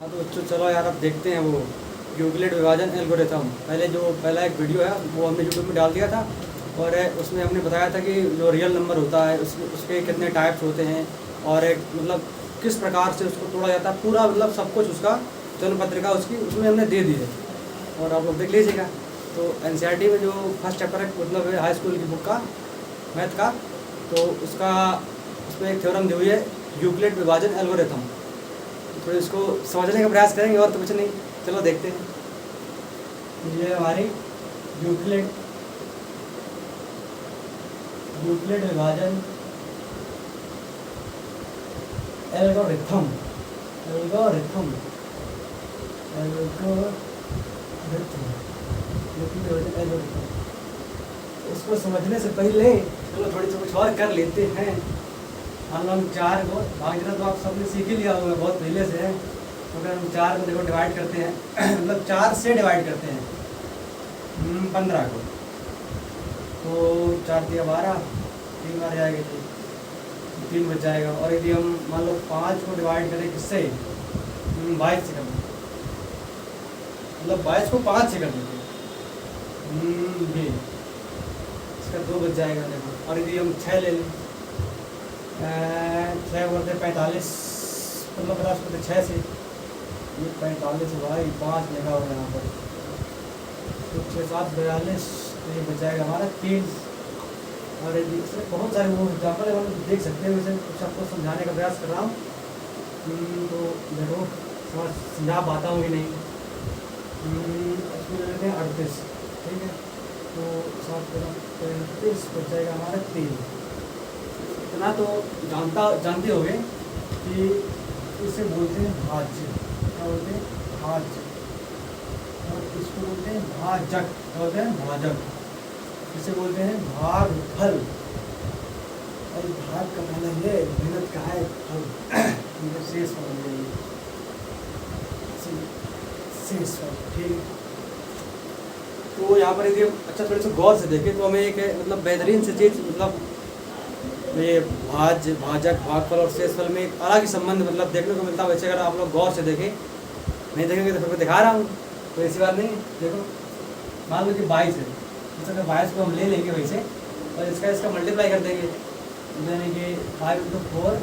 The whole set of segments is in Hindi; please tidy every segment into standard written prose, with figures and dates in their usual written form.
हाँ तो बच्चों चलो यार अब देखते हैं वो यूक्लिड विभाजन एल्गोरिथम। पहला एक वीडियो है वो हमने यूट्यूब में डाल दिया था और उसमें हमने बताया था कि जो रियल नंबर होता है उसके कितने टाइप्स होते हैं और एक मतलब किस प्रकार से उसको तोड़ा जाता है, पूरा मतलब सब कुछ उसका जन्म पत्रिका उसकी उसमें हमने दे दी है और आप लोग देख लीजिएगा। तो एनसीईआरटी में जो फर्स्ट चैप्टर है मतलब है हाई स्कूल की बुक का मैथ का, तो उसमें एक थ्योरम दी हुई है यूक्लिड विभाजन एल्गोरिथम। तो इसको समझने का प्रयास करेंगे और तो कुछ नहीं। चलो देखते हैं। ये हमारी यूक्लिड विभाजन एल्गोरिथम। उसको समझने से पहले चलो थोड़ी सी कुछ और कर लेते हैं। हम 4 को भागना तो आप सबने सीख ही लिया होगा बहुत पहले से है। तो अगर हम 4 को देखो डिवाइड करते हैं मतलब 4 से डिवाइड करते हैं 15 को, तो 4 दिया 12, 3 बार जाएगा तो 3 बच जाएगा। और यदि हम मान लो 5 को डिवाइड करें किससे 22 से कर दें, मतलब 22 को 5 से कर देते हैं इसका 2 बच जाएगा देखो। और यदि हम 6 ले लें 6 बोलते 45 मतलब 50 बोलते 6 से, ये 45 भाई 5 लिखा हुआ यहाँ पर, तो 6 7 42, तो ये बच जाएगा हमारा 3। और इसमें बहुत सारे वो एग्जाम्पल है, हम देख सकते हैं। वैसे कुछ आपको समझाने का प्रयास कर रहा हूँ तो देखो समझा पाता हूँ कि नहीं। इसमें ले लेते हैं 38, ठीक है, तो 7 35 बच जाएगा हमारा 3। इतना तो जानते होंगे कि इसे बोलते हैं भाज्य। क्या बोलते हैं? भाज्य। और इसको बोलते हैं भाजक। क्या बोलते हैं? भाजक। इसे बोलते हैं भागफल। और भाग का मतलब ये मेहनत का है फल शेष फल, शेष फल, ठीक। तो यहाँ पर यदि अच्छा थोड़ी सी गौर से देखें तो हमें एक मतलब बेहतरीन सी चीज़ मतलब ये भाजक भागफल और शेषफल में एक अलग ही संबंध मतलब देखने को मिलता है। वैसे अगर आप लोग गौर से देखें, नहीं देखेंगे तो फिर मैं दिखा रहा हूँ, तो ऐसी बात नहीं। देखो मान लो कि 22 है, तो अगर 22 को हम ले लेंगे वैसे और इसका मल्टीप्लाई कर देंगे, यानी कि 5 × 4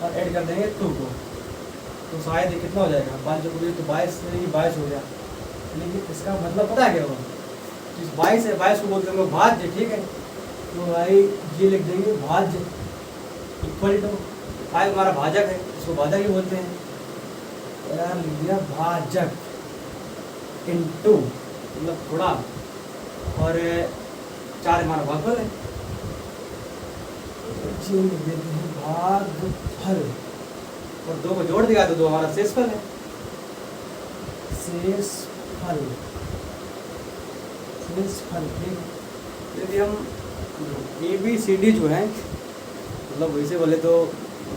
और ऐड कर देंगे 2 को, तो शायद ये कितना हो जाएगा 5 जो पूरी, तो 22 यानी कि 22 हो गया। लेकिन इसका मतलब पता है क्या होगा, 22 है, 22 को बोलते हैं भाज्य, ठीक है। तो भाई ये लिख देंगे भाज्य इक्वल टू 5 हमारा भाजक है, इसको भाजक ही बोलते हैं। तो यार लिख दिया भाजक इनटू मतलब थोड़ा, और 4 हमारा भागफल है, तो ये लिख देते हैं भागफल। और 2 को जोड़ दिया तो 2 हमारा शेषफल है। शेषफल, ठीक। यदि हम ABCD जो है मतलब वैसे बोले तो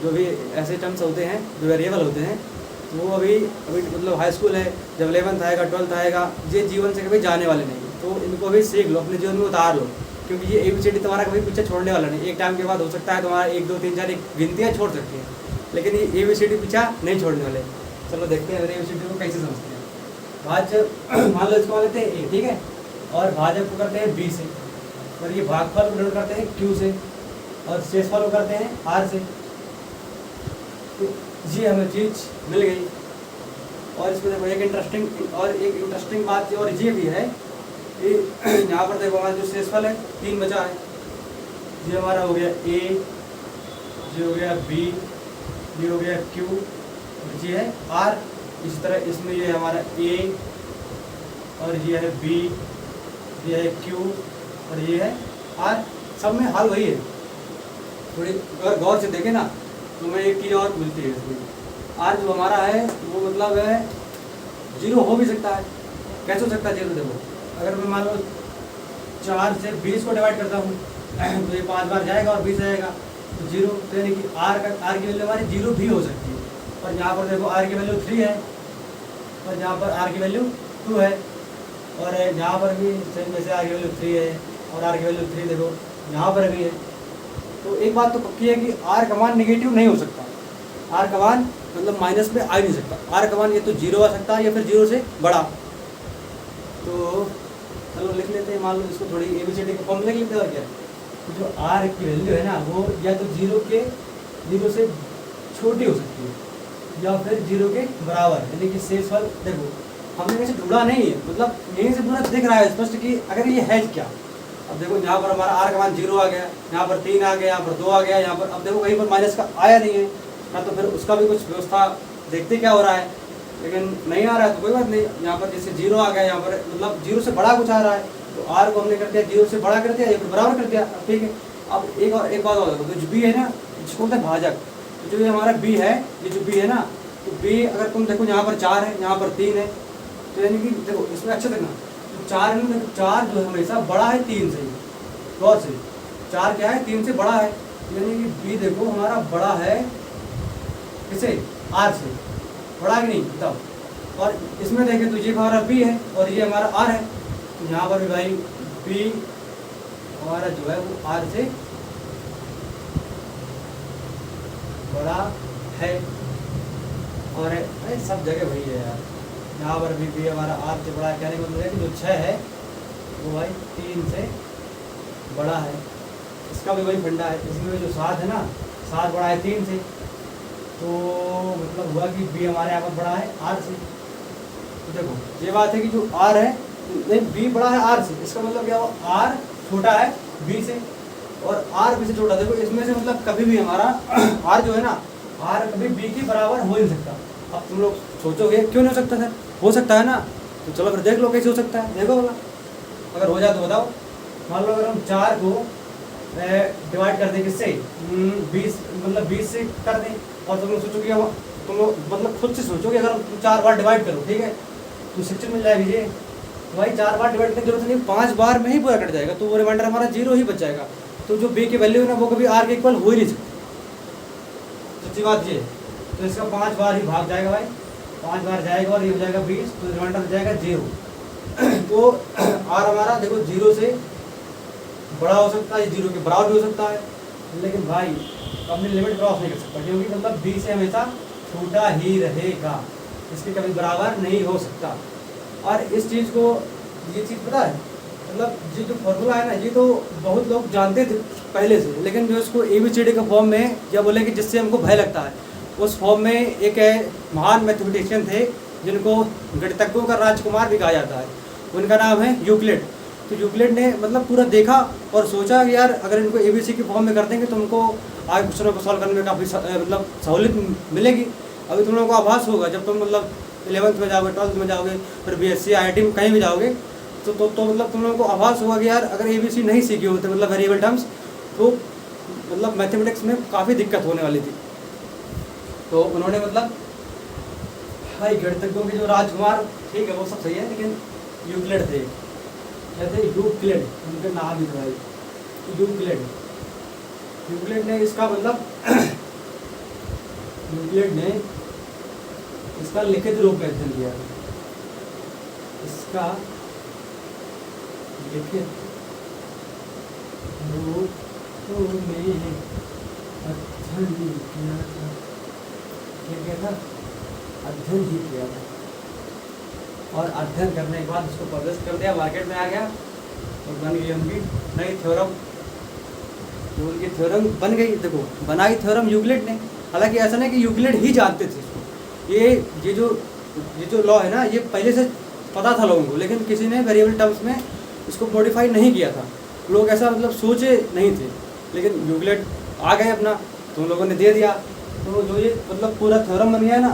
जो भी ऐसे टर्म्स होते हैं जो वेरिएबल होते हैं, तो वो अभी मतलब हाई स्कूल है, जब 11th आएगा 12th आएगा, ये जीवन से कभी जाने वाले नहीं। तो इनको अभी सीख लो, अपने जीवन में उतार लो, क्योंकि ये ABCD तुम्हारा कभी पीछे छोड़ने वाला नहीं। एक टाइम के बाद हो सकता है तुम्हारा 1 2 3 4 एक गिनतियाँ छोड़ सकती हैं, लेकिन ये ABCD पीछा नहीं छोड़ने वाले। चलो देखते हैं ABCD को कैसे समझते हैं। भाज्य मान लो इसको लेते हैं A, ठीक है, और भाजक को करते हैं B से, और ये भागफल को डिनोट करते हैं Q से, और शेषफल को करते हैं R से। तो ये हमें चीज़ मिल गई। और इसमें देखो एक इंटरेस्टिंग बात और ये भी है कि यहाँ पर देखो हमारा जो शेषफल है 3 बचा है। ये हमारा हो गया A, ये हो गया B, ये हो गया Q, और ये है R। इस तरह इसमें ये हमारा A और ये है B, ये है Q और ये है R। सब में हल वही है। थोड़ी अगर गौर से देखें ना तो मैं एक चीज़ और मिलती है इसमें। R जो हमारा है वो मतलब है 0 हो भी सकता है। कैसे हो सकता है 0? देखो अगर मैं मान लो 4 से 20 को डिवाइड करता हूँ तो ये 5 बार जाएगा और 20 आएगा तो 0, तो यानी कि R की वैल्यू हमारी 0 भी हो सकती है। और यहाँ पर देखो R की वैल्यू 3 है और यहाँ पर R की वैल्यू 2 है, और यहाँ पर भी सेम जैसे R की वैल्यू 3 है और R की वैल्यू 3 देखो यहाँ पर भी है। तो एक बात तो पक्की है कि R का मान निगेटिव नहीं हो सकता। आर का मान मतलब माइनस में आ ही नहीं सकता, आर का मान ये तो 0 आ सकता है या फिर 0 से बड़ा। तो चलो लिख लेते हैं, मान लो इसको थोड़ी ABCD का फॉर्मूला लिख देगा क्या, तो जो आर की वैल्यू है ना वो या तो 0 से छोटी हो सकती है या फिर 0 के बराबर, यानी कि शेषफल देखो हमने कैसे ढूंढा नहीं है, मतलब यहीं से पूरा दिख रहा है स्पष्ट कि अगर ये है क्या। अब देखो यहाँ पर हमारा आर का मान 0 आ गया, यहाँ पर 3 आ गया, यहाँ पर 2 आ गया, यहाँ पर अब देखो कहीं पर माइनस का आया नहीं है ना, तो फिर उसका भी कुछ व्यवस्था देखते क्या हो रहा है, लेकिन नहीं आ रहा है तो कोई बात नहीं। यहाँ पर जैसे 0 आ गया, यहाँ पर मतलब 0 से बड़ा कुछ आ रहा है, तो आर को हमने कर दिया 0 से बड़ा कर दिया या फिर बराबर कर दिया, ठीक है। अब एक बात और देखो, जो बी है ना जिसको बोलते हैं भाजक, तो जो ये हमारा बी है, ये जो बी है ना, तो बी अगर तुम देखो यहाँ पर 4 है, यहाँ पर 3 है, तो यानी कि देखो इसमें अच्छा देखना, तो 4 है ना, 4 जो है हमेशा बड़ा है 3 से, गौर से 4 क्या है 3 से बड़ा है, यानी कि बी देखो हमारा बड़ा है किसे, आर से, बड़ा कि नहीं बताओ। और इसमें देखें तो ये हमारा बी है और ये हमारा आर है, तो यहाँ पर भी भाई बी हमारा जो है वो आर से बड़ा है, और अरे सब जगह वही है यार, यहाँ पर भी बी हमारा आर से बड़ा है, कहने का मतलब है कि जो 6 है वो भाई 3 से बड़ा है, इसका भी वही फंडा है। इसमें जो 7 है ना, 7 बड़ा है 3 से, तो मतलब हुआ कि बी हमारे यहाँ पर बड़ा है आर से। तो देखो ये बात है कि जो आर है नहीं, बी बड़ा है आर से, इसका मतलब क्या हुआ, आर छोटा है बी से और आर बी से छोटा। देखो इसमें से मतलब कभी भी हमारा आर जो है ना, आर कभी बी के बराबर हो नहीं सकता। अब तुम लोग सोचोगे क्यों नहीं हो सकता सर, हो सकता है ना, तो चलो फिर देख लो कैसे हो सकता है, देखो बोला अगर हो जाए तो बताओ। मान लो अगर हम 4 को डिवाइड कर दें किससे, 20 मतलब 20 से कर दें, और तुम लोग सोचोगे, तुम लोग मतलब खुद से सोचोगे अगर तुम 4 बार डिवाइड करो, ठीक है, तो 60 मिल जाएगी ये, तो भाई 4 बार डिवाइड करने की जरूरत नहीं, 5 बार में ही पूरा कट जाएगा, तो वो रिमाइंडर हमारा 0 ही बच जाएगा। तो जो बी की वैल्यू है ना वो कभी आर के इक्वल हो ही नहीं सकती, सच्ची बात ये। तो इसका 5 बार ही भाग जाएगा भाई, 5 बार जाएगा और ये हो जाएगा 20, तो रिमाइंडर हो जाएगा 0। तो आर हमारा देखो 0 से बड़ा हो सकता है, 0 के बराबर भी हो सकता है, लेकिन भाई अपनी लिमिट क्रॉस नहीं कर सकता, क्योंकि मतलब बी से हमेशा छोटा ही रहेगा, इसके कभी बराबर नहीं हो सकता। और इस चीज़ को, ये चीज़ पता है, मतलब ये जो फॉर्मूला है ना, ये तो बहुत लोग जानते थे पहले से, लेकिन जो इसको ABCD के फॉर्म में क्या बोले कि जिससे हमको भय लगता है, उस फॉर्म में एक महान मैथमेटिशियन थे जिनको गणितज्ञों का राजकुमार भी कहा जाता है, उनका नाम है यूक्लिड। तो यूक्लिड ने मतलब पूरा देखा और सोचा कि यार अगर इनको ABC के फॉर्म में कर देंगे तो हमको आगे क्वेश्चनों को सॉल्व करने में काफ़ी मतलब सहूलियत मिलेगी। अभी तुम लोगों को आभास होगा जब तुम मतलब 11th में जाओगे, 12th में जाओगे, फिर BSc IIT में कहीं भी जाओगे, तो मतलब तुम लोगों को आभास होगा कि यार अगर ABC नहीं सीखे होते मतलब वेरिएबल टर्म्स, तो मतलब मैथमेटिक्स में काफ़ी दिक्कत होने वाली थी। तो उन्होंने मतलब भाई गणितज्ञों के जो राजकुमार, ठीक है वो सब सही है, लेकिन यूक्लिड थे, कहते यूक्लिड, उनका नाम ही था भाई यूक्लिड। यूक्लिड ने इसका मतलब यूक्लिड ने इसका लिखित रूप में अध्ययन किया, इसका लिखित रूप में अध्ययन किया था, क्या था, अध्ययन ही किया था। और अध्ययन करने के बाद उसको पब्लिश कर दिया, मार्केट में आ गया और बन गई उनकी नई थ्योरम। जो उनकी थ्योरम बन गई, देखो बनाई थ्योरम यूक्लिड ने। हालांकि ऐसा नहीं कि यूक्लिड ही जानते थे इसको, ये जो लॉ है ना, ये पहले से पता था लोगों को, लेकिन किसी ने वेरिएबल टर्म्स में इसको मॉडिफाई नहीं किया था, लोग ऐसा मतलब सोचे नहीं थे, लेकिन यूक्लिड आ गए अपना, तो उन लोगों ने दे दिया। तो जो ये मतलब पूरा थ्योरम बन गया ना,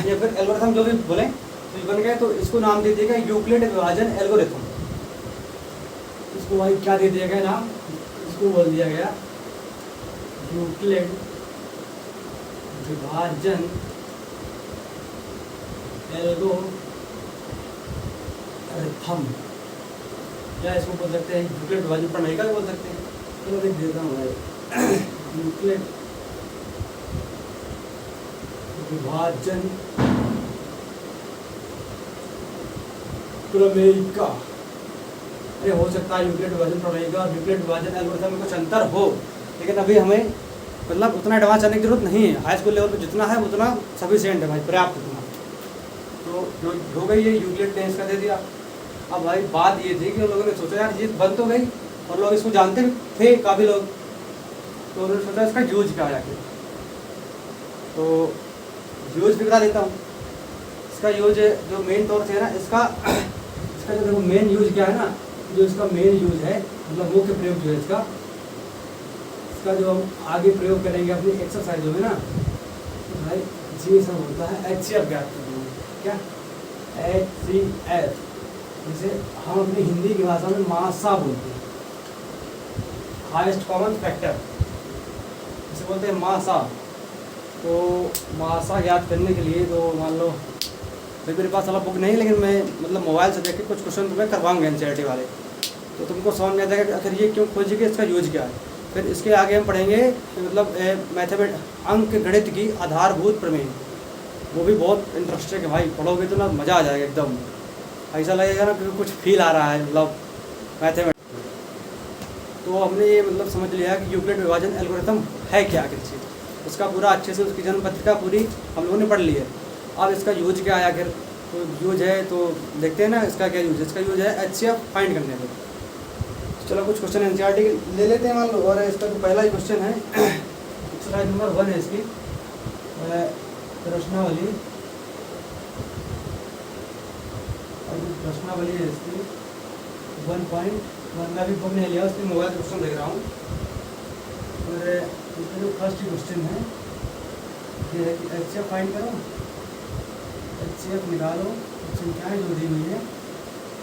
या फिर एल्गोरिथम जो भी बोलें तो ये बन गया, तो इसको नाम दे दिया गया यूक्लिड विभाजन एल्गोरिथम। इसको भाई क्या दे दिया गया नाम, इसको बोल दिया गया यूक्लिड विभाजन एल्गोरिथम, क्या इसको बोल सकते हैं, यूक्लिड विभाजन प्रमेय बोल सकते हैं। चलो देख देता हूँ भाई, यूक्लिड विभाजन प्रमेयिका, अरे हो सकता है यूक्लिड विभाजन प्रमेयिका और यूक्लिड विभाजन एल्गोरिथम में कुछ अंतर हो, लेकिन अभी हमें मतलब उतना एडवांस जाने की जरूरत नहीं है, हाई स्कूल लेवल पे जितना है उतना सफिशिएंट है भाई, पर्याप्त उतना। तो जो हो गई ये यूक्लिड ने इसका दे दिया। अब भाई बात ये थी कि उन लोगों ने सोचा यार ये बन तो गई और लोग इसको जानते भी थे काफ़ी लोग, तो उन्होंने सोचा इसका यूज क्या है आखिर। तो यूज भी बता देता हूँ। इसका यूज जो मेन तौर से है ना, इसका जो देखो मेन यूज क्या है ना, जो इसका मेन यूज है मतलब मुख्य प्रयोग जो है इसका जो हम आगे प्रयोग करेंगे अपनी एक्सरसाइजों में ना, तो भाई ये सब होता है HCF ज्ञात करने में। क्या HCF, जिसे हम अपनी हिंदी की भाषा में मासा बोलते हैं, हाईएस्ट कॉमन फैक्टर जिसे बोलते हैं मासा। तो मासा ज्ञात करने के लिए तो मान लो भाई मेरे पास वाला बुक नहीं, लेकिन मैं मतलब मोबाइल से देख के कुछ क्वेश्चन तुम्हें करवाऊंगा NCERT वाले, तो तुमको समझ में आ जाएगा कि आखिर ये क्यों खोजी कि इसका यूज क्या है। फिर इसके आगे हम पढ़ेंगे कि मतलब अंक गणित की आधारभूत प्रमेय, वो भी बहुत इंटरेस्टिंग है भाई, पढ़ोगे तो ना मज़ा आ जाएगा एकदम, ऐसा लगेगा ना कि कुछ फील आ रहा है मतलब मैथमेटिक्स। तो हमने ये मतलब समझ लिया कि यूक्लिड विभाजन एल्गोरिथम है क्या आखिर चीज़, उसका पूरा अच्छे से उसकी जन्म पत्रिका पूरी हम लोगों ने पढ़ ली है। अब इसका यूज क्या है आखिर, तो यूज है तो देखते हैं ना इसका क्या यूज है। इसका यूज है HCF फाइंड करने में। चलो कुछ क्वेश्चन NCERT ले लेते हैं मान लो, और इसका जो पहला ही क्वेश्चन है एक्सरसाइज नंबर 1 है इसकी प्रश्नावली, और जो प्रश्नावली है इसकी 1.1, मैं अभी बुक नहीं लिया, उसकी मोबाइल क्वेश्चन देख रहा हूँ। और इसका जो फर्स्ट क्वेश्चन है ये है कि HCF फाइंड करो, HCF निकालो, संख्याएँ जो दी हुई है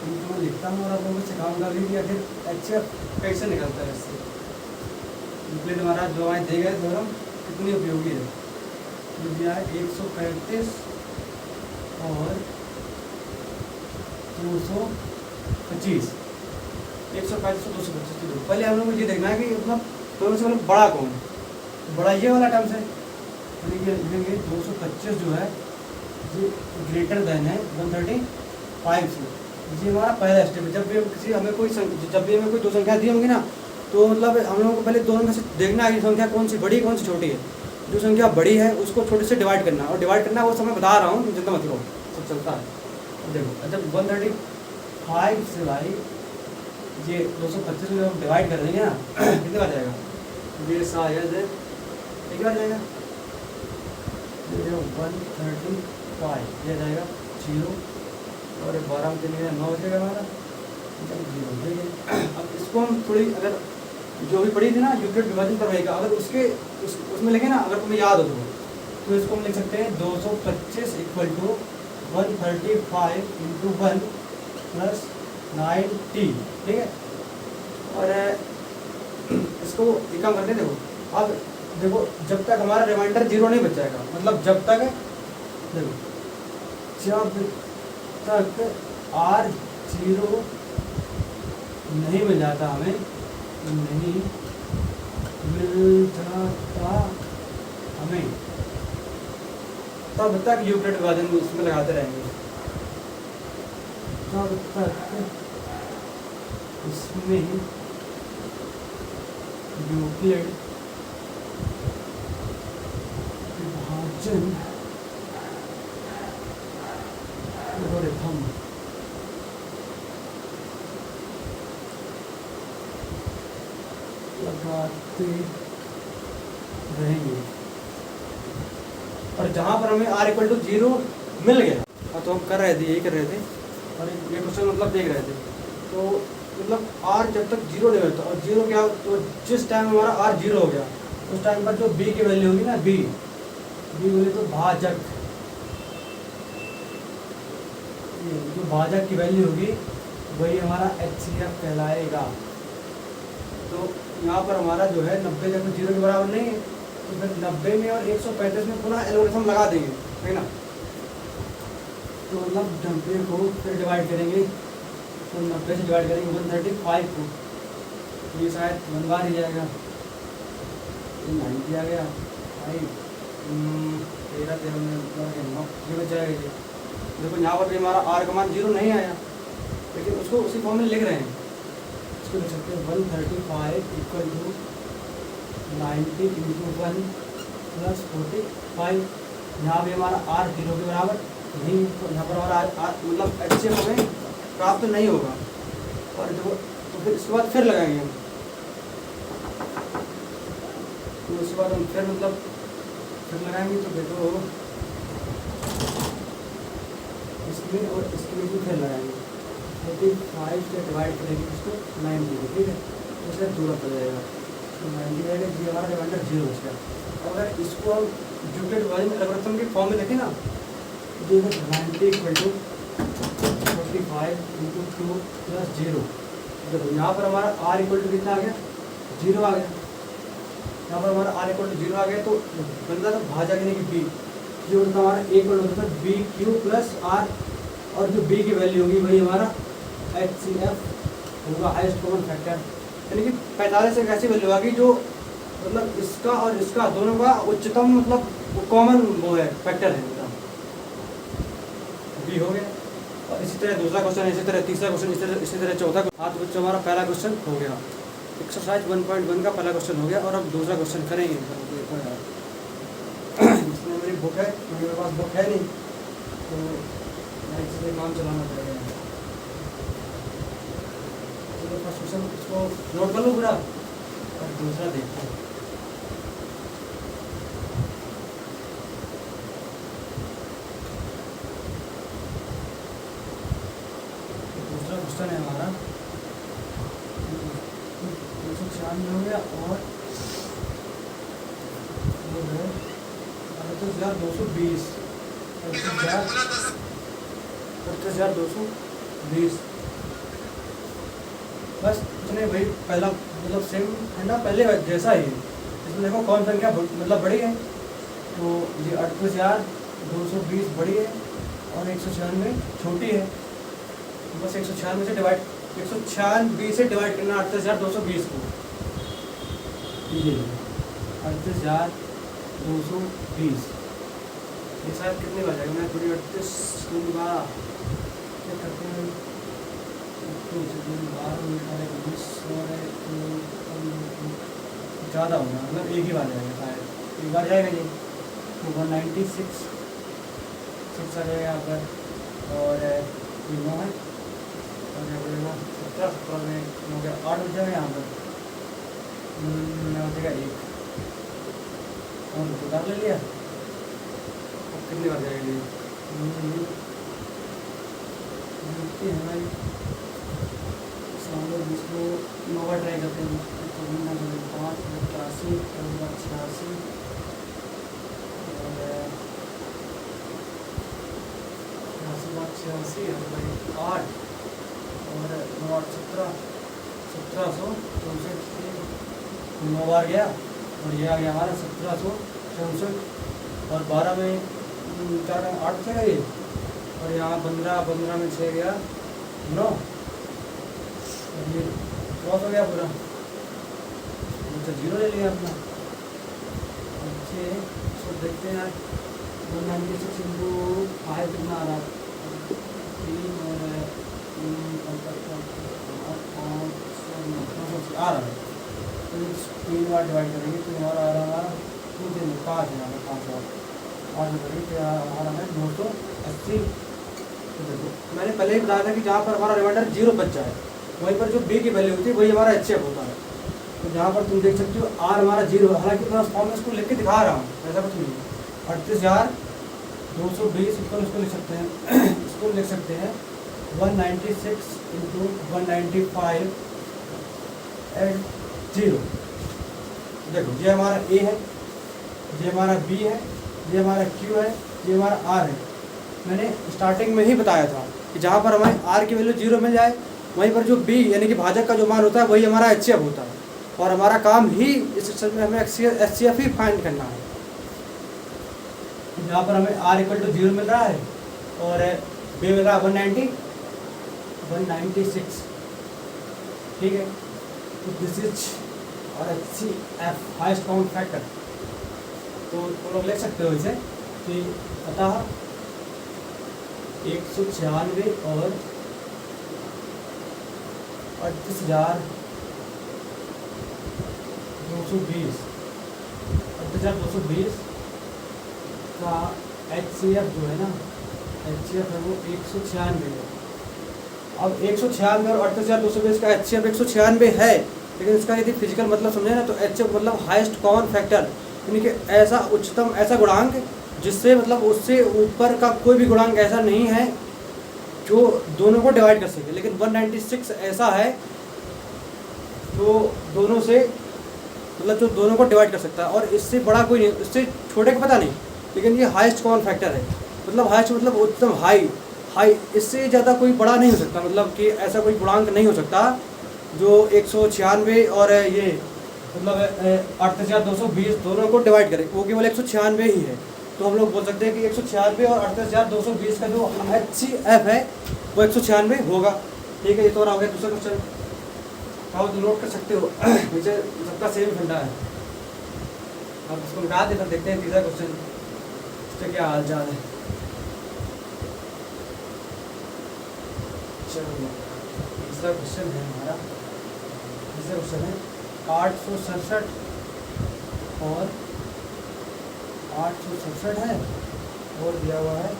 इनको मैं लिखता हूँ और आप लोगों को सिखाऊंगा भी कि आखिर HCF कैसे निकलता है इससे। यूक्लिड हमारा जो हमारे दे गए थ्योरम कितनी उपयोगी है, जो दिया है 135 और 225, 135 और 225। पहले हम लोग को ये देखना है कि मतलब दोनों से मतलब बड़ा कौन है, तो बड़ा ये वाला टर्म से लिखेंगे 225 जो है ये ग्रेटर देन है 135 से। ये हमारा पहला स्टेप है। जब भी हमें कोई दो संख्या दी होंगी ना, तो मतलब हम लोगों को पहले दोनों में से देखना है कि संख्या कौन सी बड़ी कौन सी छोटी है। जो संख्या बड़ी है उसको छोटे से डिवाइड करना, और डिवाइड करना वो समय बता रहा हूँ जितना मतलब सब चलता है। देखो जब 135 से भाई ये 225 में हम डिवाइड कर देंगे ना, कितने बार जाएगा, ये शायद एक बार जाएगा, 135 ये जाएगा 0 और 12 में चलिए 9 हो जाएगा हमारा, 0 हो जाएगा। अब इसको हम थोड़ी अगर जो भी पढ़ी थी ना यूक्लिड विभाजन प्रमेय का, अगर उसमें लिखे ना, अगर तुम्हें याद हो तो इसको हम लिख सकते हैं 225 इक्वल टू 135 इंटू 1 प्लस 90, ठीक है। और इसको एक काम करते हैं, देखो अब देखो जब तक हमारा रिमाइंडर 0 नहीं बच जाएगा, मतलब जब तक देखो जब तक R0 नहीं मिल जाता हमें, नहीं मिल जाता हमें, तब तक यूक्लिड विभाजन उसमें लगाते रहेंगे, तब तक इसमें यूक्लिड विभाजन एल्गोरिथम लगाते रहेंगे। और जहाँ पर हमें R इक्वल टू 0 मिल गया, तो हम कर रहे थे यही कर रहे थे, और ये क्वेश्चन मतलब देख रहे थे, तो मतलब R जब तक 0 नहीं होता, और 0 क्या, तो जिस टाइम हमारा R 0 हो गया उस टाइम पर जो B की वैल्यू होगी ना, B बोले तो भाजक, जो भाजक की वैल्यू होगी वही हमारा HCF कहलाएगा। तो यहाँ पर हमारा जो है 90 जब 0 के बराबर नहीं है, तो फिर 90 में और 135 में पुनः एल्गोरिथम लगा देंगे, है ना। तो मतलब 90 को फिर डिवाइड करेंगे, तो 90 से डिवाइड करेंगे 135 को, तो ये शायद 1 बार ही जाएगा, 90 आ गया भाई, 13 में 9 ये बच जाएगा। देखो यहाँ पर भी हमारा R का मान 0 नहीं आया, लेकिन उसको उसी फॉर्म में लिख रहे हैं। इसको लिख सकते हैं 135 इक्वल टू 90 इंटू 1 प्लस 45। यहाँ भी हमारा r 0 के बराबर नहीं, तो यहाँ पर हमारा मतलब HCF हमें प्राप्त नहीं होगा। और जो तो फिर इसके बाद फिर लगाएंगे हम, तो उसके बाद हम फिर मतलब फिर लगाएंगे। तो देखो इसमें और इसमें भी फिर लगाएंगे। 45 से डिवाइड करेंगे इसको 90 को, ठीक है, तो इससे दूर पड़ जाएगा, तो 90 रहेगा, जी हमारा रिमाइंडर 0 हो गया। अगर इसको हम ड्यूप्लेट वाइज एल्गोरिथम के फॉर्म में देखें ना, तो 90 इक्वल टू 45 इंटू 2 प्लस 0। देखो यहाँ पर हमारा r इक्वल टू कितना आ गया, 0 आ गया। यहाँ पर हमारा r इक्वल टू 0 आ गया, तो बनता था भाजक यानी कि b, ये होता हमारा a इक्वल होता है बी क्यू प्लस r, और जो b की वैल्यू होगी वही हमारा HCF होगा, हाईएस्ट कॉमन फैक्टर। यानी कि 45 एक ऐसी वैल्यू आ गई जो मतलब इसका और इसका दोनों का उच्चतम मतलब कॉमन वो है, फैक्टर है मतलब बी हो गया। और इसी तरह दूसरा क्वेश्चन, इसी तरह तीसरा क्वेश्चन, इसी तरह चौथा। हाँ, तो बच्चों हमारा पहला क्वेश्चन हो गया, एक्सरसाइज 1.1 का पहला क्वेश्चन हो गया। और अब दूसरा क्वेश्चन करेंगे। इसमें मेरी बुक है, मेरे पास बुक है नहीं, तो मैं इससे काम चलाना पड़ेगा। चलो फर्स्ट क्वेश्चन इसको नोट कर लो पूरा, और दूसरा देखते हैं। दूसरा क्वेश्चन है हमारा 296 हो गया, और 38,220 38,220 बस इतने। भाई पहला मतलब सेम है ना, पहले जैसा ही। इसमें देखो कौन संख्या मतलब बड़ी है, तो ये 38,220 बड़ी है और 196 छोटी है। तो बस 196 से डिवाइड 196 से डिवाइड करना 38,220 को। ये 38,220 ये शायद कितने बार जाएगा, मैं थोड़ी 38 12 क्या करते हैं, 12 ज़्यादा होगा, मतलब एक ही बार जाएगा शायद, एक बार जाएगा ये। तो 196 आ जाएगा यहाँ पर, और 9 है, और यहाँ पर 17 में हो गया 8 बच जाएगा यहाँ पर, हो जाएगा 1 और उधार ले लिया। अब कितनी बार जाएगी हमारी सामने, जिसको 9 बार ट्राई करते हैं। 5 85 86 86 8 और 9 8 1764 9 बार गया, और ये आ गया हमारा 1764, और 12 में 4 8 से गई, और यहाँ 15 में 6 गया 9, और ये क्रॉस हो गया पूरा, अच्छा 0 ले लिया अपना। अच्छे सब देखते हैं यार, 196 इंटू 5 कितना आ रहा है, 3 और 5 आ रहा है। तो 3 बार डिवाइड करेंगे तो हमारा आ रहा है हमारा 2 3 5 है, 5 और करेंगे तो हमारा है 280। तो देखो मैंने पहले ही बताया था कि जहाँ पर हमारा रिमाइंडर 0 बच जाए, वहीं पर जो b की वैल्यू होती है वही हमारा HCF होता है। तो जहाँ पर तुम देख सकते हो r हमारा 0, हालांकि मैं उस फॉर्म में इसको लिख के दिखा रहा हूँ, ऐसा कुछ नहीं। 38,220 इसको लिख सकते हैं इसको लिख सकते हैं 196 इंटू 195 एट 0। देखो ये हमारा a है, ये हमारा b है, ये हमारा q है, ये हमारा r है। मैंने स्टार्टिंग में ही बताया था कि जहाँ पर हमारे r की वैल्यू 0 मिल जाए, वहीं पर जो b यानी कि भाजक का जो मान होता है वही हमारा HCF होता है, और हमारा काम ही इस सेक्शन में हमें HCF ही फाइंड करना है। जहाँ पर हमें r इक्वल टू 0 मिल रहा है और b मिल रहा है 196, ठीक है। तो दिस इज और HCF हाईएस्ट कॉमन फैक्टर। तो तुम लोग लिख सकते हो इसे कि अतः 196 और 38,220 220 38,220 का HCF जो है ना, HCF है वो 196 है। अब 196 और 38,220 का HCF 196 है, लेकिन इसका यदि फिजिकल मतलब समझे ना तो HCF मतलब हाईएस्ट कॉमन फैक्टर, यानी कि ऐसा उच्चतम ऐसा गुणांक जिससे मतलब उससे ऊपर का कोई भी गुणांक ऐसा नहीं है जो दोनों को डिवाइड कर सके। लेकिन 196 ऐसा है जो दोनों से मतलब जो दोनों को डिवाइड कर सकता है, और इससे बड़ा कोई नहीं, इससे छोटे का पता नहीं, लेकिन ये हाईएस्ट कॉमन फैक्टर है। मतलब हाईएस्ट मतलब उच्चतम हाई, इससे ज़्यादा कोई बड़ा नहीं हो सकता, मतलब कि ऐसा कोई गुणांक नहीं हो सकता जो 196 और ये मतलब 38,220 दोनों को डिवाइड करे, वो केवल 196 ही है। तो हम लोग बोल सकते हैं कि 196 और 38,220 का जो HCF है वो 196 होगा। ठीक है, ये तो हो गया। दूसरा क्वेश्चन आप तो नोट कर सकते हो, नीचे सबका सेम फंडा है। अब इसको मिटा देकर देखते हैं तीसरा क्वेश्चन, इसका क्या हाल चाल है। चलो तीसरा क्वेश्चन है हमारा, तीसरा क्वेश्चन है 867 और 867 है और दिया हुआ है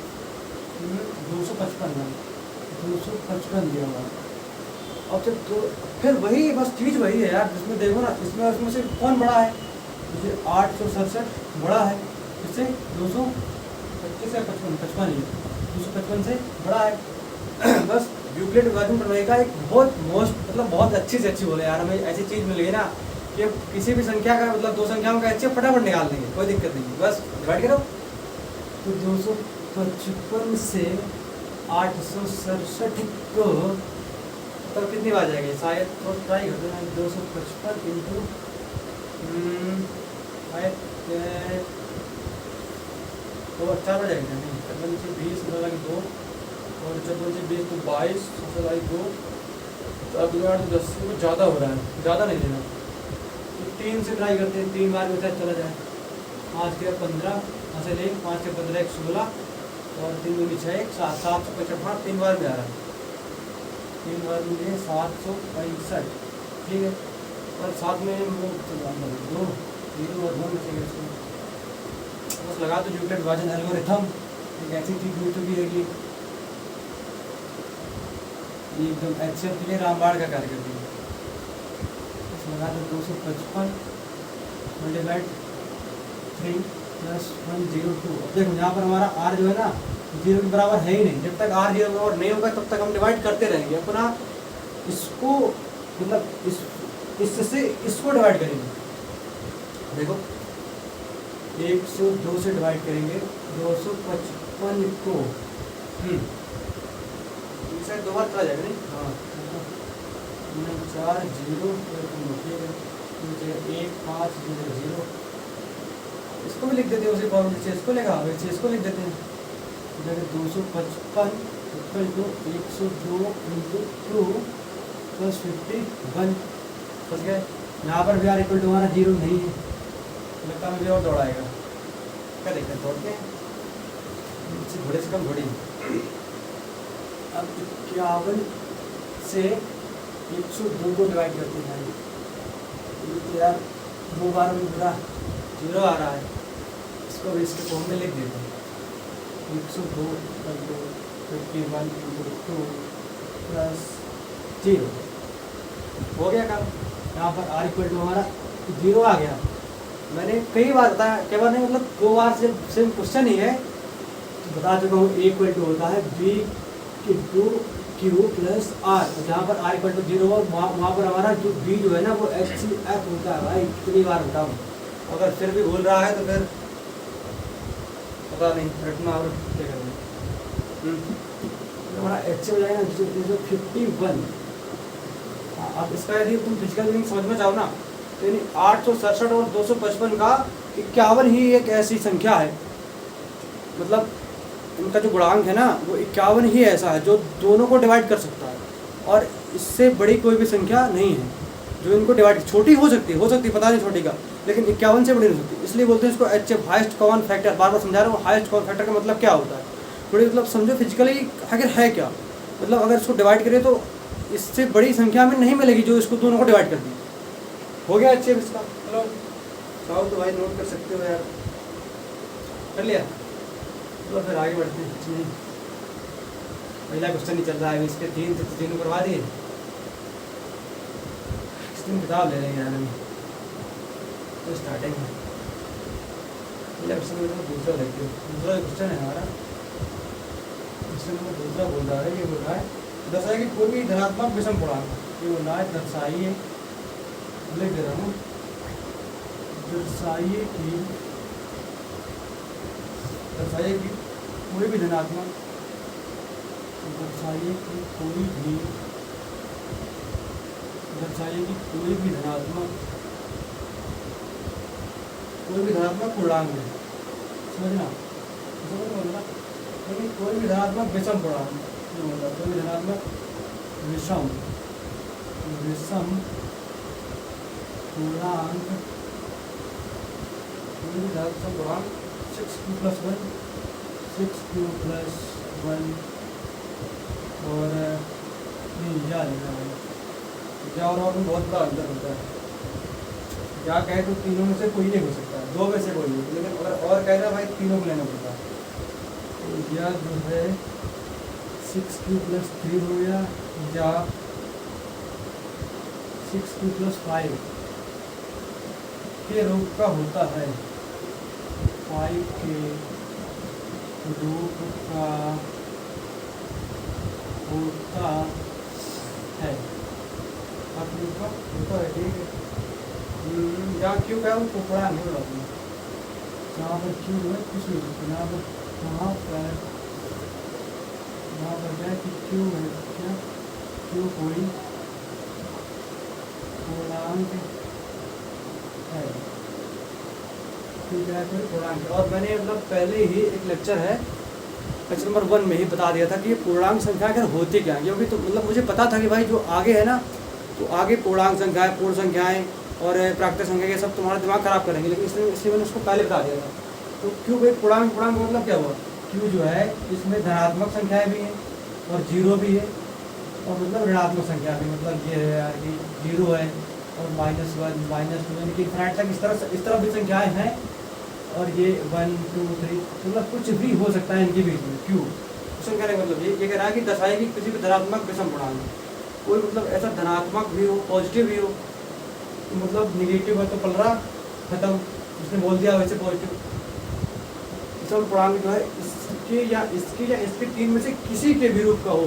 255 दिया हुआ है। अब जब तो फिर वही बस चीज़ वही है यार, जिसमें देखो ना, इसमें उसमें से कौन बड़ा है, जैसे 867 बड़ा है, इससे 225 या 55 ही 255 से बड़ा है। बस यूक्लिड विभाजन प्रमेय का एक बहुत मतलब बहुत अच्छी से अच्छी बोले यार, हमें ऐसी चीज़ मिल गई ना कि किसी भी संख्या का मतलब दो संख्याओं का HCF फटाफट निकाल देंगे, कोई दिक्कत नहीं, बस डिवाइड करो। तो 255 से 867 को तो कितनी बार जाएगी, शायद तो ट्राई करते हैं। 255 इंटू तो 4 हो जाएगी नहीं, 55 से 20 लगी 2 और 54 से 20 तो 22 लगी 2, तो अब 10 से कुछ ज़्यादा हो रहा है, ज़्यादा नहीं लेना। तो 3 से ट्राई करते हैं, 3 बार में शायद चला जाए। 5 के 15 यहाँ से ले, 5 के 15 1 16 और 3 दूनी 6 7 755, 3 बार में आ रहा है, 3 बार में 765। ठीक है, और साथ में वो 2 0 और 1 बचेगा इसको, बस लगा तो यूक्लिड विभाजन एल्गोरिथम एक ऐसी चीज़ हो चुकी है कि एकदम HCF के लिए रामबाण का कार्य करती है। लगा तो 255 मल्टीप्लाइड 3 + 102। अब देखो यहाँ पर हमारा R जो है ना 0 के बराबर है ही नहीं, जब तक R 0 के बराबर नहीं होगा तब तक हम डिवाइड करते रहेंगे अपना, इसको मतलब इससे इसको डिवाइड करेंगे। देखो 102 से डिवाइड करेंगे 255 को, शायद 2 बार चला जाएगा नहीं, हाँ 4 0 1 5 0 इसको भी लिख देते हैं, उसी फॉर्मूले से इसको लेगा, वैसे इसको लिख देते हैं। जैसे 255 = 102 × 2 + 51 बस गए। यहाँ पर भी R = हमारा 0 नहीं है, लगता है मुझे और दौड़ाएगा, क्या दिक्कत दौड़ते हैं थोड़े से कम थोड़ी। अब 51 से 102 को डिवाइड करते हैं यार, 2 बार में पूरा 0 आ रहा है, इसको भी इसके फॉर्म में लिख देते हैं। 102 = 51 × 2 + 0 हो गया काम। यहाँ पर R = हमारा 0 आ गया। मैंने कई बार बताया, कई बार नहीं मतलब 2 बार से सेम क्वेश्चन ही है, तो बता चुका हूँ। A = होता है B × Q + R, जहाँ पर R = 0 और वहाँ पर हमारा जो B जो है ना वो HCF होता है। भाई कितनी बार बताऊँ, अगर फिर भी भूल रहा है तो फिर पता नहीं रटना और क्या करेंगे। हमारा HCF हो जाएगा 51। अब इसका यदि तुम फिजिकल मीनिंग समझना चाहो ना, तो यानी 867 और 255 का 51 ही एक ऐसी संख्या है, मतलब इनका जो गुणांक है ना वो 51 ही ऐसा है जो दोनों को डिवाइड कर सकता है, और इससे बड़ी कोई भी संख्या नहीं है जो इनको डिवाइड, छोटी हो सकती है पता नहीं छोटी का, लेकिन 51 से बड़ी नहीं सकती। इसलिए बोलते हैं इसको HCF हाईएस्ट कॉमन फैक्टर। बार बार समझा रहा हूँ, हाईएस्ट कॉमन फैक्टर का मतलब क्या होता है, थोड़ी मतलब समझो फिजिकली आखिर है क्या, मतलब अगर इसको डिवाइड करें तो इससे बड़ी संख्या में नहीं मिलेगी जो इसको दोनों को डिवाइड कर दी। हो गया HCF इसका। चलो चाहो तो भाई नोट कर सकते हो यार। कर लिया? चलो फिर आगे बढ़ते हैं। कुछ नहीं, पहला क्वेश्चन ही चल रहा है, इसके तीन थे तो तीनों करवा दिए। इस दिन किताब ले लेंगे यार हम तो स्टार्टिंग में। पहला क्वेश्चन में दूसरा देखते हो, दूसरा क्वेश्चन है हमारा। क्वेश्चन नंबर दूसरा बोल रहा है, ये बोल रहा है दर्शाइए कि कोई भी धनात्मक विषम पूर्णांक, ये बोल रहा है दर्शाइए, लिख दे रहा हूँ, दर्शाइए कि कोई भी धनात्मक, दर्शाइए कि कोई भी धनात्मक पूर्णांक है, समझना कोई भी धनात्मक विषम पूर्णांक, कोई भी धनात्मक विषम पूर्णांक, कोई भी धनात्मक पूर्णांक 6q+1 और नहीं या लेना है क्या, और में बहुत बड़ा अंतर होता है। क्या कहे तो तीनों में से कोई नहीं हो सकता, दो में से कोई नहीं, लेकिन अगर और कह रहा भाई तीनों को लेना पड़ता है। तो या जो है 6q+3 हो गया, या 6q+5 के रूप का होता है, 5 के रूप का होता है, होता है, ठीक है। या क्यों क्या उसको पढ़ा नहीं हो रहा, जहाँ पर क्यों है कुछ नहीं, यहाँ पर क्या है कि क्यों है, क्या क्यों कोई पूर्णांक है, ठीक है कोई पूर्णांक। और मैंने मतलब पहले ही एक लेक्चर है, लेक्चर नंबर 1 में ही बता दिया था कि ये पूर्णांक संख्या अगर होती क्या है, क्योंकि तो मतलब मुझे पता था कि भाई जो आगे है ना, तो आगे पूर्णांक संख्याएं, पूर्ण संख्याएं और प्राकृतिक संख्या ये सब तुम्हारा दिमाग खराब करेंगे, लेकिन इसलिए मैंने उसको पहले बता दिया था। तो क्यों भाई पूर्णांक मतलब क्या हुआ, क्यों जो है इसमें धनात्मक संख्याएं भी हैं और जीरो भी है, और मतलब ऋणात्मक संख्या भी, मतलब ये है यार कि जीरो है और -1 -2 यानी कि इनफाइनाइट तक इस तरह भी संख्याएं हैं, और ये 1 2 3 मतलब कुछ भी हो सकता है इनके बीच में। क्यों क्वेश्चन कहने का मतलब ये कह रहा है कि दर्शाइए कि किसी भी धनात्मक विषम पूर्णांक कोई मतलब ऐसा धनात्मक भी हो, पॉजिटिव भी हो, तो मतलब निगेटिव है तो पल रहा खत्म, उसने बोल दिया वैसे पॉजिटिव विषम पूर्णांक जो है इसके या इसके तीन में से किसी के भी रूप का हो।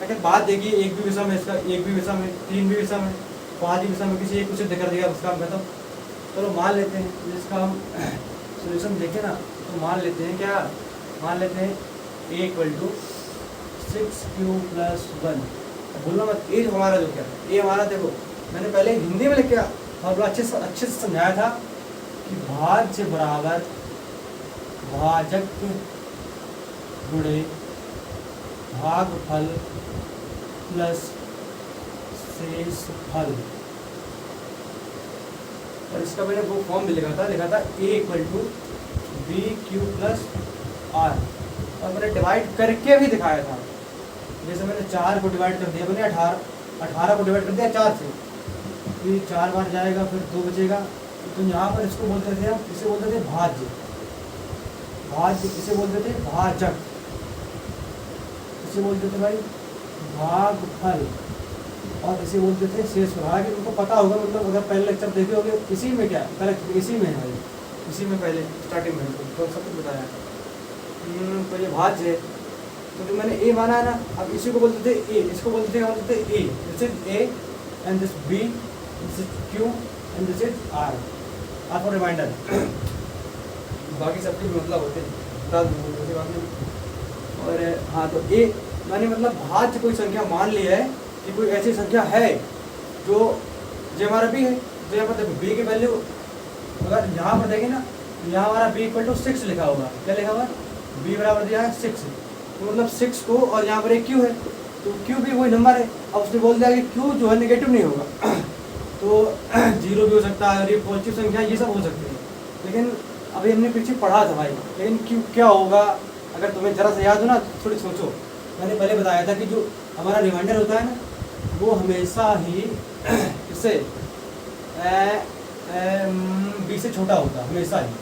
अगर बात देखिए, एक भी विषम है, इसका एक भी विषम है, तीन भी विषम है, 5 भी विषम है, किसी एक कुछ दिखा दिया उसका खत्म। चलो मान लेते हैं इसका हम सोल्यूशन देखें ना, तो मान लेते हैं क्या, मान लेते हैं a = 6q+1। बोलना मत ए हमारा जो क्या है, ए हमारा देखो मैंने पहले हिंदी में लिख के फॉर्मूला अच्छे से समझाया था कि भाज्य बराबर भाजक गुणे भागफल प्लस शेषफल। और इसका मैंने वो फॉर्म भी लिखा था a = bq+r, और मैंने डिवाइड करके भी दिखाया था। जैसे मैंने 4 को डिवाइड कर दिया, मैंने 18 को डिवाइड कर दिया 4 से, फिर 4 बार जाएगा, फिर 2 बचेगा, तो यहाँ पर इसको बोलते थे हम, इसे बोलते थे भाज्य, इसे बोलते थे भाजक, इसे बोलते थे भाई भागफल, और इसे बोलते थे शेषफल। हालांकि उनको पता होगा, मतलब अगर पहले लेक्चर देखे होंगे, इसी में क्या पहले इसी में है भाई, इसी में पहले स्टार्टिंग में तो सब कुछ बताया। तो ये भाज्य है, तो जो मैंने ए माना है ना, अब इसी को बोलते थे ए, इसको बोलते थे A, this is A and this B, this is Q and this is R for reminder. बाकी सबके मतलब होते हैं बता दूँगी बात नहीं। और हाँ, तो ए मैंने मतलब भाज्य कोई संख्या मान लिया है कि कोई ऐसी संख्या है जो हमारा बी है, तो यहाँ पर देखो बी की वैल्यू अगर यहाँ पर देखें ना, यहाँ हमारा b = 6 लिखा होगा, क्या लिखा हुआ, b बराबर दिया है 6, तो मतलब 6 को, और यहाँ पर एक q है, तो q भी वही नंबर है। अब उसने बोल दिया कि q जो है नेगेटिव नहीं होगा, तो 0 भी हो सकता है, और ये पॉजिटिव संख्या ये सब हो सकती है। लेकिन अभी हमने पीछे पढ़ा था भाई, लेकिन q क्या होगा अगर तुम्हें जरा सा याद हो ना, थोड़ी सोचो। मैंने पहले बताया था कि जो हमारा रिमाइंडर होता है ना, वो हमेशा ही इससे बी से छोटा होता है हमेशा ही,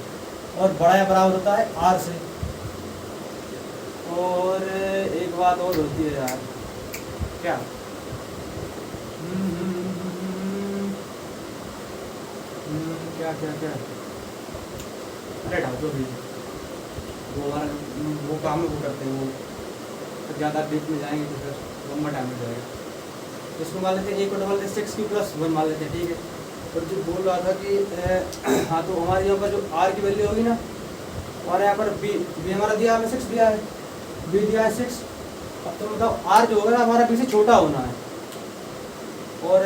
और बड़ा या बराबर होता है आर से। और एक बात और होती है यार, क्या क्या क्या क्या, अरे ढाल जो भी वो हमारा वो काम है वो करते हैं, वो तो ज़्यादा डीप में जाएंगे तो फिर लंबा टाइम हो जाएगा। तो इसको मान लेते हैं एक मान लेते हैं 6q+1 मान लेते हैं, ठीक है। और जो बोल रहा था कि हाँ, तो हमारे यहाँ पर जो r की वैल्यू होगी ना, और यहाँ पर b हमारा दिया हमें 6 दिया है, b दिया है 6। अब तो मतलब r जो होगा ना हमारा b से छोटा होना है, और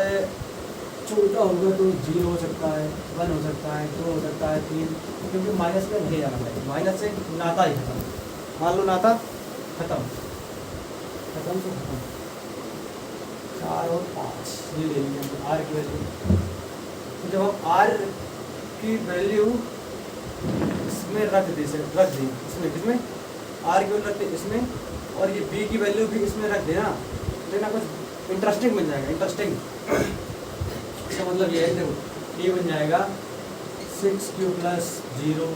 छोटा होगा तो 0 हो सकता है, 1 हो सकता है, 2 हो सकता है, 3, क्योंकि माइनस में नहीं जाना है, माइनस से नाता ही खत्म। मान लो नाता खत्म, खत्म तो खत्म। 4 और 5 ये ले लेंगे हम आर की वैल्यू। तो जब हम आर की वैल्यू इसमें रख दी इसमें किसमें आर की वैल्यू रखते इसमें, और ये बी की वैल्यू भी इसमें रख देना, देखना कुछ इंटरेस्टिंग बन जाएगा। इंटरेस्टिंग इसका मतलब ये है, देखो ये बन जाएगा 6q+0,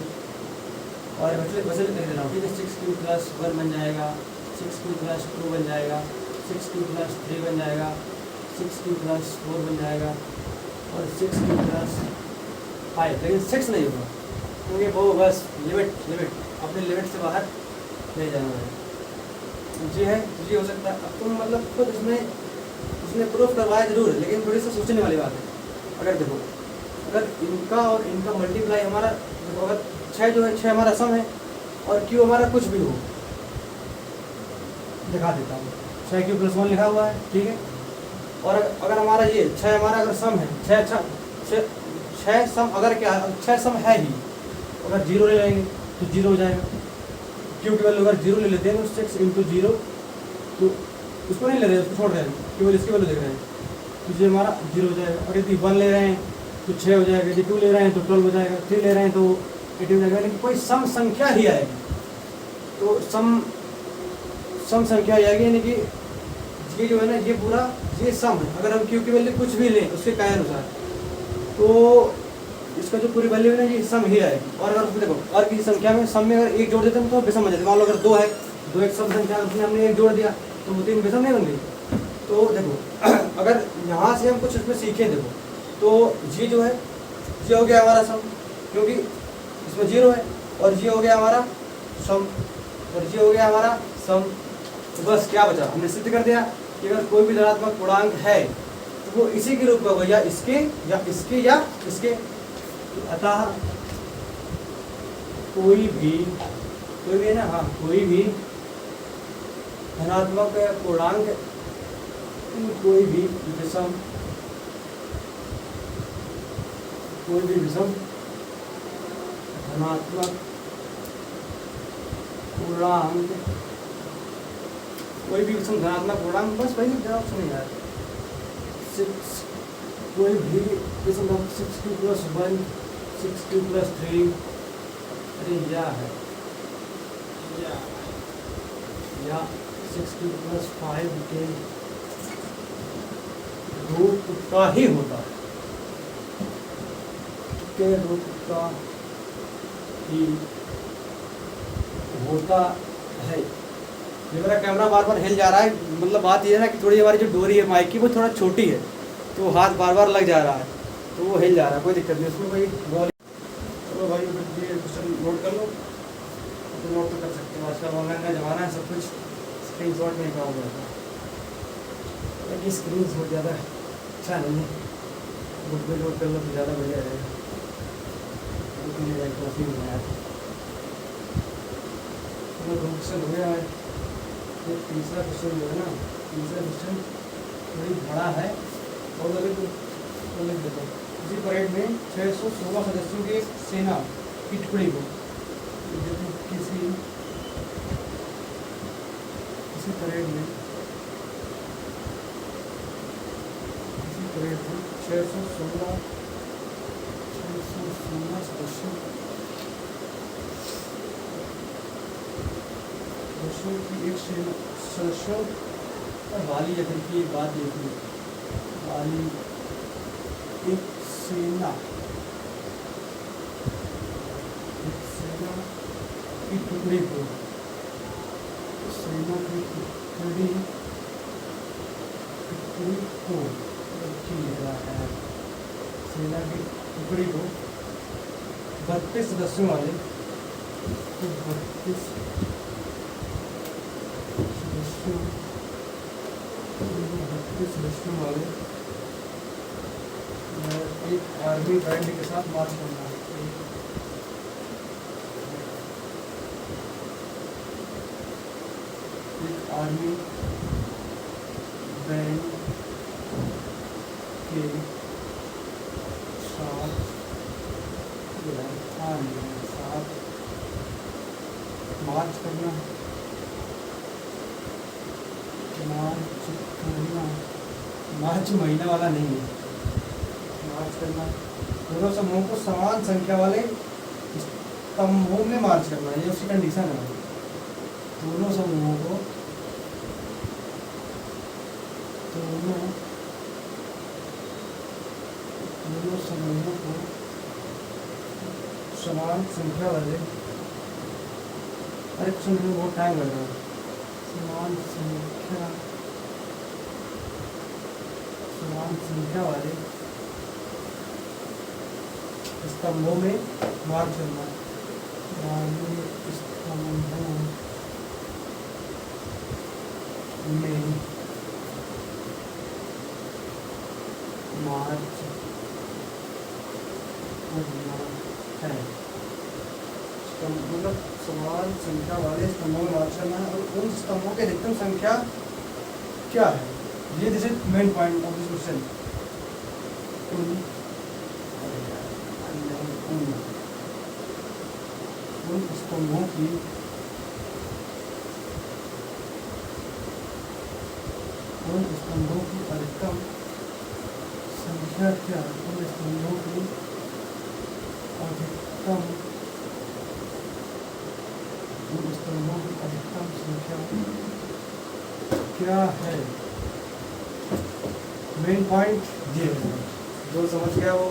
और वैसे भी कर दे रहा हूँ, ठीक है। 6q+1 बन जाएगा, 6q+2 बन जाएगा, 6q+3 बन जाएगा, 6q+4 बन जाएगा, और 6q+5, लेकिन 6 नहीं होगा क्योंकि वो बस लिमिट अपने लिमिट से बाहर ले जाना है। जी है, जी हो सकता है। अब तुम मतलब खुद इसमें प्रूफ करवाया जरूर है, लेकिन थोड़ी सी सोचने वाली बात है। अगर देखो, अगर इनका और इनका मल्टीप्लाई हमारा, देखो अगर 6 जो है 6 हमारा सम है, और q हमारा कुछ भी हो, दिखा देता हूँ 6q+1 लिखा हुआ है, ठीक है। और अगर हमारा ये 6 हमारा अगर सम है, 6 सम अगर क्या है, 6 सम है ही, अगर 0 ले लेंगे तो 0 हो जाएगा। q की वैल्यू अगर 0 ले लेते हैं तो 6 × 0, तो उसको नहीं ले रहे हैं, उसको छोड़ रहे हैं, केवल इसकी वैल्यू देख रहे हैं, तो ये हमारा 0 हो जाएगा। और यदि 1 ले रहे हैं तो 6 हो जाएगा, यदि 2 ले रहे हैं तो 12 हो जाएगा, 3 ले रहे हैं तो 18 हो जाएगा, लेकिन कोई सम संख्या ही आएगी। तो सम संख्या आएगी, यानी कि ये जो है ना, ये पूरा ये सम है। अगर हम q की वैल्यू कुछ भी लें उसके काय अनुसार, तो इसका जो पूरी वैल्यू है ना, ये सम ही आएगी। और अगर उसमें देखो, और किसी संख्या में सम में अगर 1 जोड़ देते हैं तो विषम हो जाती है। मान लो अगर 2 है, 2 एक सम संख्या, उसमें हमने 1 जोड़ दिया तो वो 3 विषम नहीं बन गई। तो देखो अगर यहाँ से हम कुछ उसमें सीखें, देखो तो ये जो है, ये हो गया हमारा सम, क्योंकि इसमें 0 है, और ये हो गया हमारा सम, और ये हो गया हमारा सम। तो बस क्या बचा, हमने सिद्ध कर दिया कि अगर कोई भी धनात्मक पूर्णांक है तो वो इसी के रूप में होगा, या इसके या इसके या इसके। अतः कोई भी है ना, हाँ, कोई भी धनात्मक पूर्णांक, कोई भी विषम धनात्मक पूर्णांक, कोई भी विषम धनात्मक पूर्णांक, बस वही जवाब सुनिए यार। 6 कोई भी विषम 6q+1, 6q+3, अरे या 6q+5 के रूप का ही होता है, के रूप का ही होता है। ये मेरा कैमरा बार बार हिल जा रहा है, मतलब बात ये है ना कि थोड़ी हमारी जो डोरी है माइक की वो थोड़ा छोटी है, तो हाथ बार बार लग जा रहा है, तो वो हिल जा रहा है। कोई दिक्कत नहीं उसमें भाई। चलो भाई, ये क्वेश्चन नोट कर लो, तो नोट तो कर सकते हो, आजकल ऑनलाइन का ज़माना है, सब कुछ स्क्रीनशॉट में काम हो जाता है, लेकिन स्क्रीनशॉट ज़्यादा अच्छा नहीं है, बुक में नोट कर लो तो ज़्यादा बढ़िया रहेगा। कॉफी बनाया तो क्वेश्चन हो गया है। तो तीसरा क्वेश्चन जो है ना, तीसरा क्वेश्चन थोड़ी बड़ा है, और अगर तो लिख देता हूँ। इसी परेड में 616 सदस्यों की एक सेना की टुकड़ी को किसी परेड में 616 सदस्यों की एक सेना, सदस्यों वाली अगर की एक बात ये थी, वाली एक सेना की टुकड़ी को, सेना की टुकड़ी को लिख रहा है, सेना की टुकड़ी को 32 सदस्यों वाले, 32 सदस्यों वाले एक आर्मी बैंड के साथ मार्च करना है। एक आर्मी बैंड के साथ मार्च करना, मार्च महीना वाला नहीं है, मार्च करना। दोनों समूहों को समान संख्या वाले स्तंभों में मार्च करना, ये उसकी कंडीशन है। दोनों समूहों को समान संख्या वाले, अरे कुछ में बहुत टाइम लग रहा है, समान संख्या वाले स्तंभों में मार्च करना, स्तंभों में मार्च करना है। मतलब समान संख्या वाले स्तंभों में मार्च करना है, और उन स्तंभों की अधिकतम संख्या क्या है, ये this is main point of this question. उन स्तंभों की अधिकतम संख्या क्या है, उन स्तंभों की अधिकतम संख्या क्या है। मेन पॉइंट ये है, जो समझ गया वो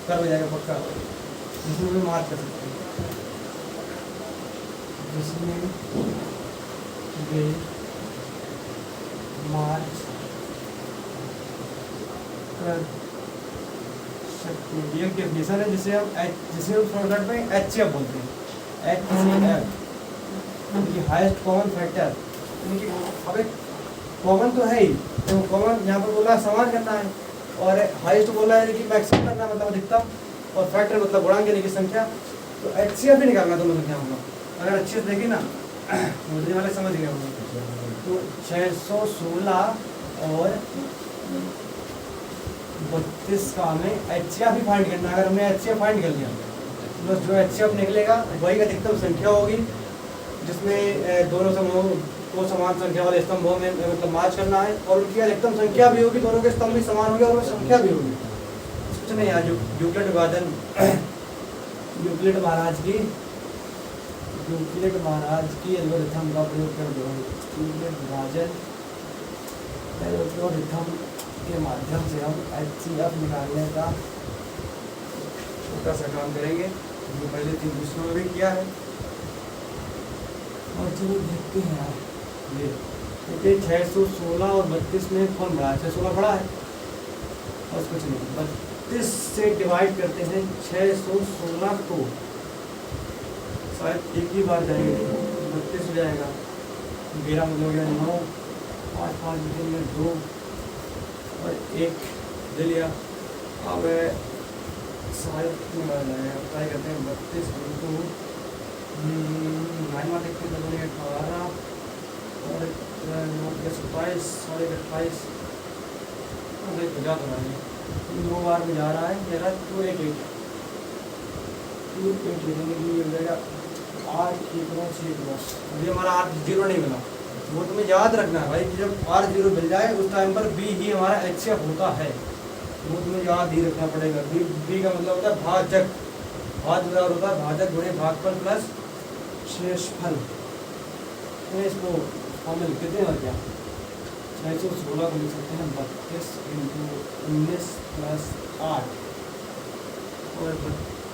कर हो जाएगा पक्का, जिसमें भी मार्च कर सकते हैं, जिसमें वे मार्च कर सकते हैं। ये डेफिनेशन है जिसे हम शॉर्टकट में HCF बोलते हैं, HCF, यानी हाईएस्ट कॉमन फैक्टर। अबे कॉमन तो है ही, तो कॉमन यहाँ पर बोला समान करना है, और हाईएस्ट बोला है कि मैक्सिमम करना, मतलब अधिकतम, और फैक्टर मतलब गुणांक यानी कि संख्या। तो HCF भी निकालना दोनों संख्या हम लोग, अगर अच्छे से देखिए ना मुझे वाले समझ गए हम लोग। तो 616 और 32 का हमें HCF भी फाइंड करना है। अगर हमने HCF फाइंड कर लिया तो जो HCF निकलेगा वही अधिकतम संख्या होगी, जिसमें दोनों समूहों को समान संख्या वाले स्तंभों में मतलब मार्च करना है, और उनकी अधिकतम संख्या भी होगी, दोनों के स्तंभ भी समान होंगे और वो संख्या भी होगी। कुछ नहीं यार, यूक्लिड विभाजन, यूक्लिड महाराज की एल्गोरिथम का प्रयोग कर दो। यूक्लिड विभाजन एल्गोरिथम के माध्यम से हम HCF निकालने का छोटा सा काम करेंगे, जो पहले 3 दूसरों में भी किया है। और चलो देखते हैं यार, ये देखिए 616 और 32 में कौन बड़ा है, 616 बड़ा है, बस कुछ नहीं, 32 से डिवाइड करते हैं 616 को, शायद एक ही बार जाएंगे, 32 हो जाएगा, 11 में हो गया 9, 5 5 में 2 और 1 ले लिया। अब शायद ट्राई करते हैं 32 इंटू 9 देखते हैं 18 और 27 और 28 जा तो रहा है, 2 बार में जा रहा है मेरा 288 हो जाएगा 8 अभी हमारा 8 0 नहीं मिला, वो तुम्हें याद रखना है भाई कि जब R 0 मिल जाए उस टाइम पर B ही हमारा HCF होता है, वो तुम्हें याद ही रखना पड़ेगा। B का मतलब होता है भाजक, भाज्य बराबर होता है भाजक गुणे भागफल प्लस शेषफल। तो इसको फॉर्मूला लिखते हैं, और क्या 616 को लिख सकते हैं 32 इंटू 19 प्लस 8 और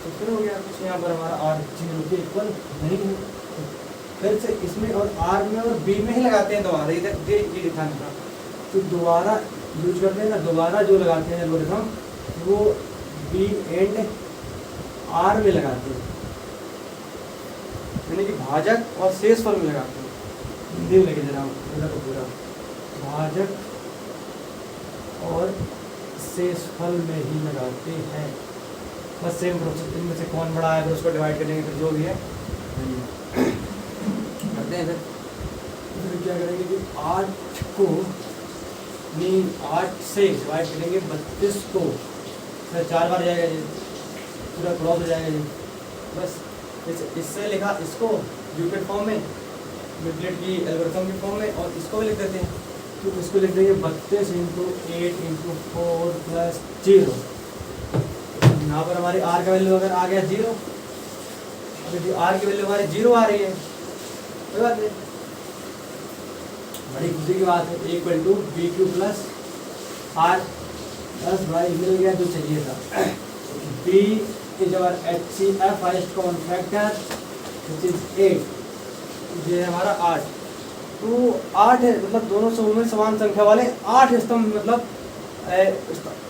तो फिर हो गया कुछ यहाँ पर हमारा R 0 के इक्वल नहीं है। फिर से इसमें और आर में और बी में ही लगाते हैं दोबारा, इधर ये लिखा है। तो दोबारा यूज करते हैं ना, दोबारा जो लगाते हैं एल्गोरिथम वो बी एंड आर में लगाते हैं, यानी कि भाजक और शेषफल में लगाते हैं। हिंदी में लेके दे रहा हूँ पूरा का पूरा, भाजक और शेषफल में ही लगाते हैं। बस सेम प्रोसेस, इनमें से कौन बड़ा है फिर उसको डिवाइड करेंगे, फिर जो भी है करते हैं। फिर क्या करेंगे कि 8 को 8 से डिवाइड करेंगे 32 को, फिर 4 बार जाएगा जी, पूरा क्रॉस हो जाएगा जी। बस इससे लिखा इसको यूक्लिड फॉर्म में, यूक्लिड की एल्गोरिथम के फॉर्म में, और इसको भी लिख देते हैं। तो इसको लिख देंगे 32 × 8 × 4 + 0। यहाँ पर हमारी आर का वैल्यू अगर आ गया 0, अगर आर की वैल्यू हमारी 0 आ रही है, कोई बात नहीं, बड़ी खुशी की बात है। = BQ + R, बस भाई मिल गया जो चाहिए था। B is our HCF highest common factor which is 8, ये है हमारा 8। तो 8 है, मतलब दोनों समूह में समान संख्या वाले 8 स्तंभ, मतलब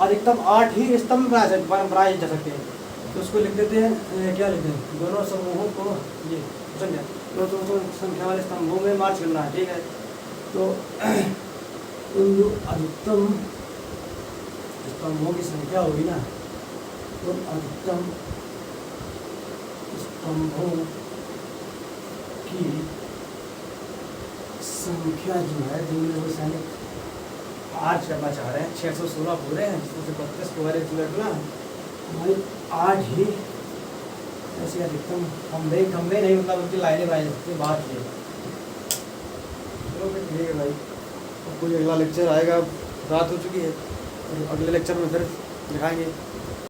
अधिकतम 8 ही स्तंभ बनाए जा सकते हैं। तो उसको लिख देते हैं, क्या लिखते हैं, दोनों समूहों को, ये समझे, दोनों संख्या वाले स्तंभों में मार्च करना है, ठीक है। तो उन जो अधिकतम स्तंभों की संख्या होगी ना, तो अधिकतम स्तंभों की संख्या जो है, जिनमें वो सैनिक आज करना चाह रहे हैं, 616 पूरे हैं, उसमें से 32 को वाले ना हमारी 8 ही ऐसी अधिकतम खंबे नहीं, मतलब उनकी लाइनें बनाई सकती है, बात ये। चलो फिर ठीक है भाई, अब कोई अगला लेक्चर आएगा, रात हो चुकी है, और अगले लेक्चर में फिर दिखाएंगे।